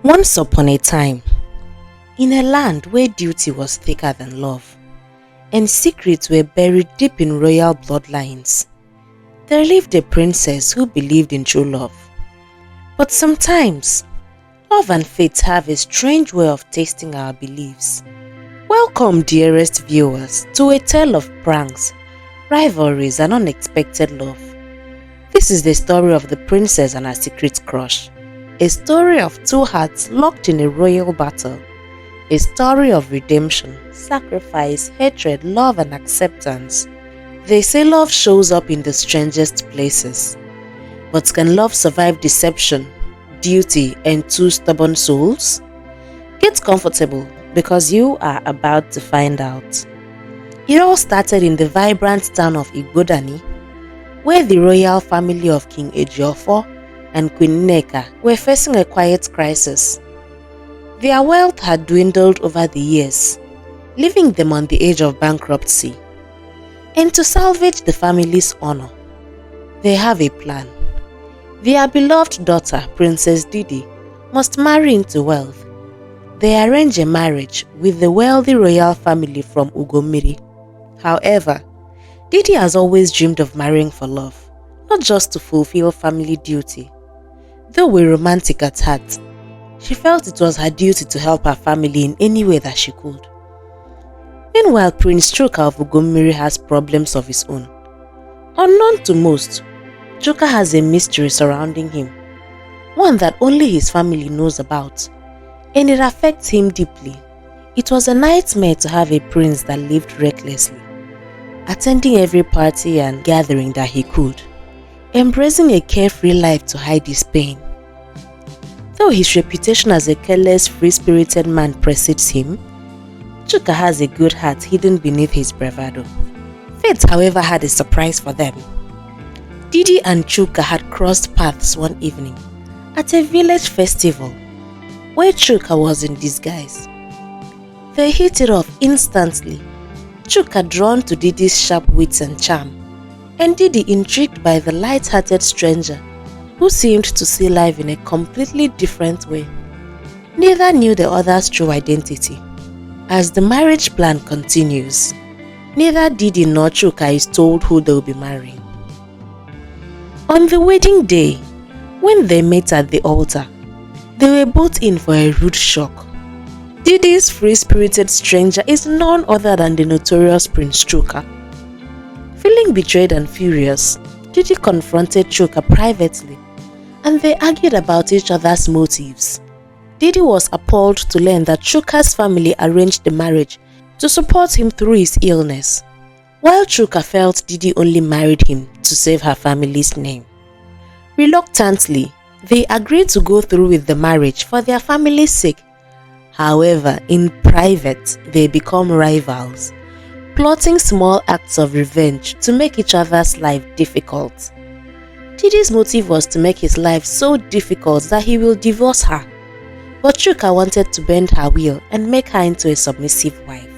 Once upon a time, in a land where duty was thicker than love, and secrets were buried deep in royal bloodlines, there lived a princess who believed in true love. But sometimes, love and fate have a strange way of tasting our beliefs. Welcome, dearest viewers, to a tale of pranks, rivalries, and unexpected love. This is the story of the princess and her secret crush. A story of two hearts locked in a royal battle. A story of redemption, sacrifice, hatred, love, and acceptance. They say love shows up in the strangest places. But can love survive deception, duty, and two stubborn souls? Get comfortable because you are about to find out. It all started in the vibrant town of Igodani, where the royal family of King Ejiofor and Queen Nneka were facing a quiet crisis. Their wealth had dwindled over the years, leaving them on the edge of bankruptcy. And to salvage the family's honor, they have a plan. Their beloved daughter, Princess Didi, must marry into wealth. They arrange a marriage with the wealthy royal family from Ugomiri. However, Didi has always dreamed of marrying for love, not just to fulfill family duty. Though a romantic at heart, she felt it was her duty to help her family in any way that she could. Meanwhile, Prince Chuka of Ugomiri has problems of his own. Unknown to most, Chuka has a mystery surrounding him, one that only his family knows about, and it affects him deeply. It was a nightmare to have a prince that lived recklessly, attending every party and gathering that he could, embracing a carefree life to hide his pain. Though his reputation as a careless, free-spirited man precedes him, Chuka has a good heart hidden beneath his bravado. Fate, however, had a surprise for them. Didi and Chuka had crossed paths one evening at a village festival where Chuka was in disguise. They hit it off instantly, Chuka drawn to Didi's sharp wits and charm, and Didi intrigued by the light-hearted stranger who seemed to see life in a completely different way. Neither knew the other's true identity. As the marriage plan continues, neither Didi nor Chuka is told who they will be marrying. On the wedding day, when they met at the altar, they were both in for a rude shock. Didi's free-spirited stranger is none other than the notorious Prince Chuka. Feeling betrayed and furious, Didi confronted Chuka privately, and they argued about each other's motives. Didi was appalled to learn that Chuka's family arranged the marriage to support him through his illness, while Chuka felt Didi only married him to save her family's name. Reluctantly, they agreed to go through with the marriage for their family's sake. However, in private, they become rivals, plotting small acts of revenge to make each other's life difficult. Didi's motive was to make his life so difficult that he will divorce her, but Chuka wanted to bend her will and make her into a submissive wife.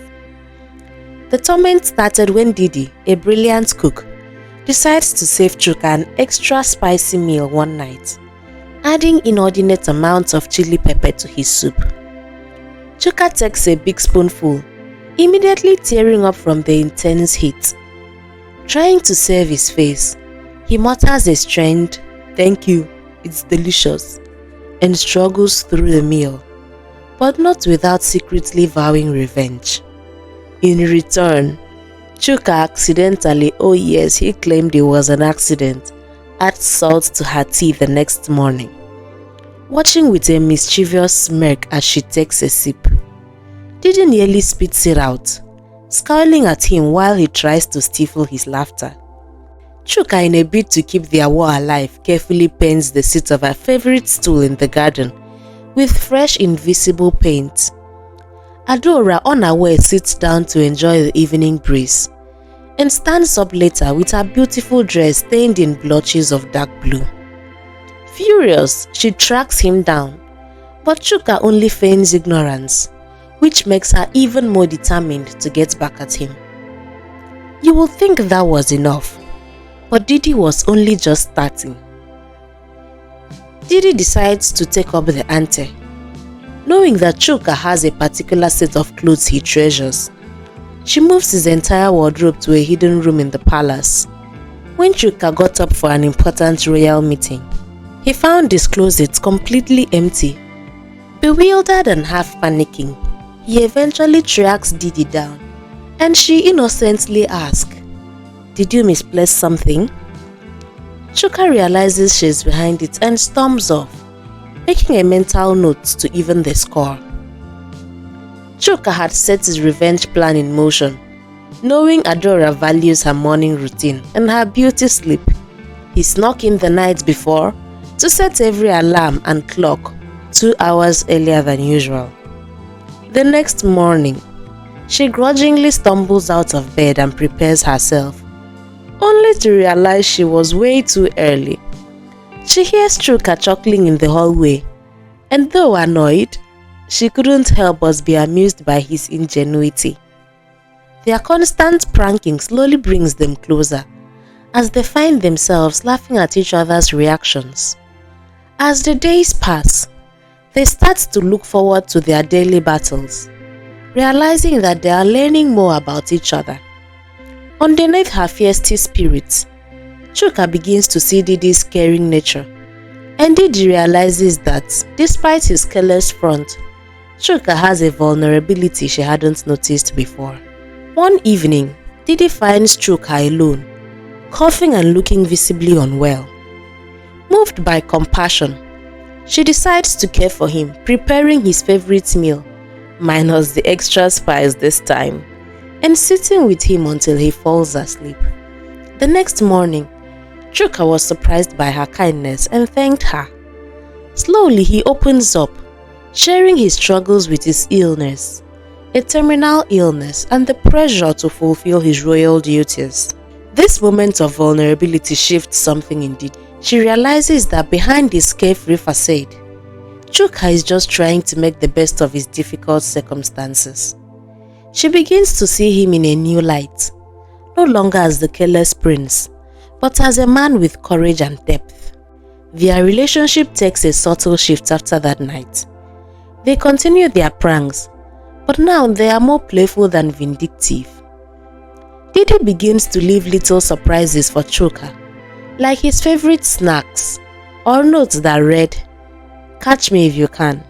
The torment started when Didi, a brilliant cook, decides to save Chuka an extra spicy meal one night, adding inordinate amounts of chili pepper to his soup. Chuka takes a big spoonful, immediately tearing up from the intense heat. Trying to save his face, he mutters a strained, "Thank you, it's delicious," and struggles through the meal, but not without secretly vowing revenge. In return, Chuka accidentally, oh yes, he claimed it was an accident, adds salt to her tea the next morning, watching with a mischievous smirk as she takes a sip. Didi nearly spits it out, scowling at him while he tries to stifle his laughter. Chuka, in a bid to keep their war alive, carefully paints the seat of her favorite stool in the garden with fresh invisible paint. Adora, unaware, sits down to enjoy the evening breeze and stands up later with her beautiful dress stained in blotches of dark blue. Furious, she tracks him down, but Chuka only feigns ignorance, which makes her even more determined to get back at him. You would think that was enough, but Didi was only just starting. Didi decides to take up the ante, knowing that Chuka has a particular set of clothes he treasures. She moves his entire wardrobe to a hidden room in the palace. When Chuka got up for an important royal meeting, he found his closet completely empty. Bewildered and half panicking, he eventually tracks Didi down, and she innocently asks, "Did you misplace something?" Chuka realizes she's behind it and storms off, making a mental note to even the score. Chuka had set his revenge plan in motion. Knowing Adora values her morning routine and her beauty sleep, he snuck in the night before to set every alarm and clock 2 hours earlier than usual. The next morning, she grudgingly stumbles out of bed and prepares herself, only to realize she was way too early. She hears Chuka chuckling in the hallway, and though annoyed, she couldn't help but be amused by his ingenuity. Their constant pranking slowly brings them closer, as they find themselves laughing at each other's reactions. As the days pass, they start to look forward to their daily battles, realizing that they are learning more about each other. Underneath her feisty spirit, Chuka begins to see Didi's caring nature, and Didi realizes that, despite his careless front, Chuka has a vulnerability she hadn't noticed before. One evening, Didi finds Chuka alone, coughing and looking visibly unwell. Moved by compassion, she decides to care for him, preparing his favorite meal, minus the extra spice this time, and sitting with him until he falls asleep. The next morning, Chuka was surprised by her kindness and thanked her. Slowly he opens up, sharing his struggles with his illness, a terminal illness, and the pressure to fulfill his royal duties. This moment of vulnerability shifts something indeed. She realizes that behind his carefree facade, Chuka is just trying to make the best of his difficult circumstances. She begins to see him in a new light, no longer as the careless prince, but as a man with courage and depth. Their relationship takes a subtle shift after that night. They continue their pranks, but now they are more playful than vindictive. Didi begins to leave little surprises for Chuka, like his favorite snacks or notes that read, "Catch me if you can."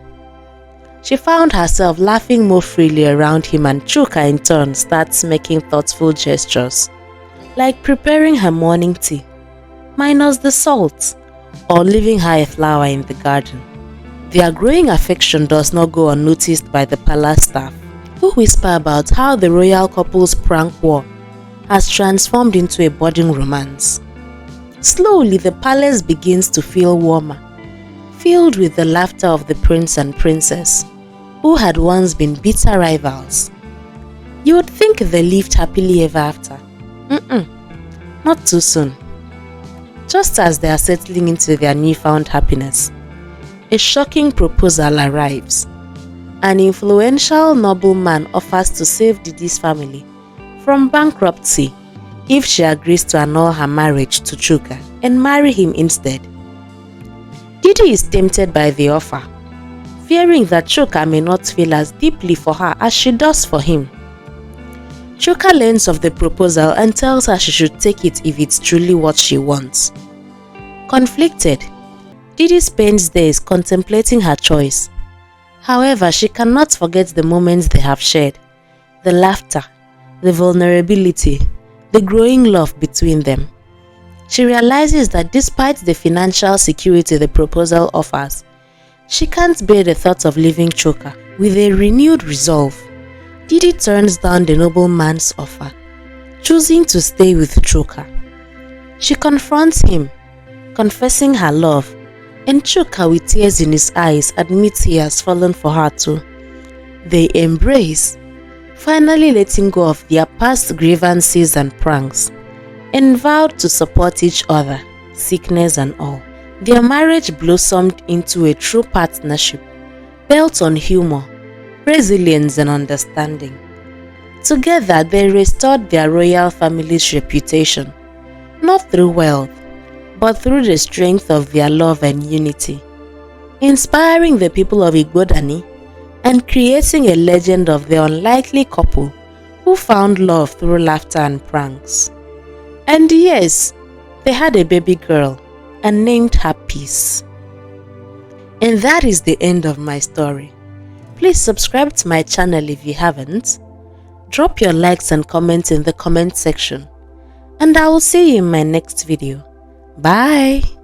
She found herself laughing more freely around him, and Chuka in turn starts making thoughtful gestures, like preparing her morning tea, minus the salt, or leaving her a flower in the garden. Their growing affection does not go unnoticed by the palace staff, who whisper about how the royal couple's prank war has transformed into a budding romance. Slowly, the palace begins to feel warmer, filled with the laughter of the prince and princess, who had once been bitter rivals. You would think they lived happily ever after. Not too soon. Just as they are settling into their newfound happiness, a shocking proposal arrives. An influential nobleman offers to save Didi's family from bankruptcy if she agrees to annul her marriage to Chuka and marry him instead. Didi is tempted by the offer, fearing that Chuka may not feel as deeply for her as she does for him. Chuka learns of the proposal and tells her she should take it if it's truly what she wants. Conflicted, Didi spends days contemplating her choice. However, she cannot forget the moments they have shared, the laughter, the vulnerability, the growing love between them. She realizes that despite the financial security the proposal offers, she can't bear the thought of leaving Chuka. With a renewed resolve, Didi turns down the nobleman's offer, choosing to stay with Chuka. She confronts him, confessing her love, and Chuka, with tears in his eyes, admits he has fallen for her too. They embrace, finally letting go of their past grievances and pranks, and vowed to support each other, sickness and all. Their marriage blossomed into a true partnership, built on humor, resilience and understanding. Together, they restored their royal family's reputation, not through wealth, but through the strength of their love and unity, inspiring the people of Igodani and creating a legend of the unlikely couple who found love through laughter and pranks. And yes, they had a baby girl and named her Peace. And that is the end of my story. Please subscribe to my channel if you haven't. Drop your likes and comments in the comment section. And I will see you in my next video. Bye!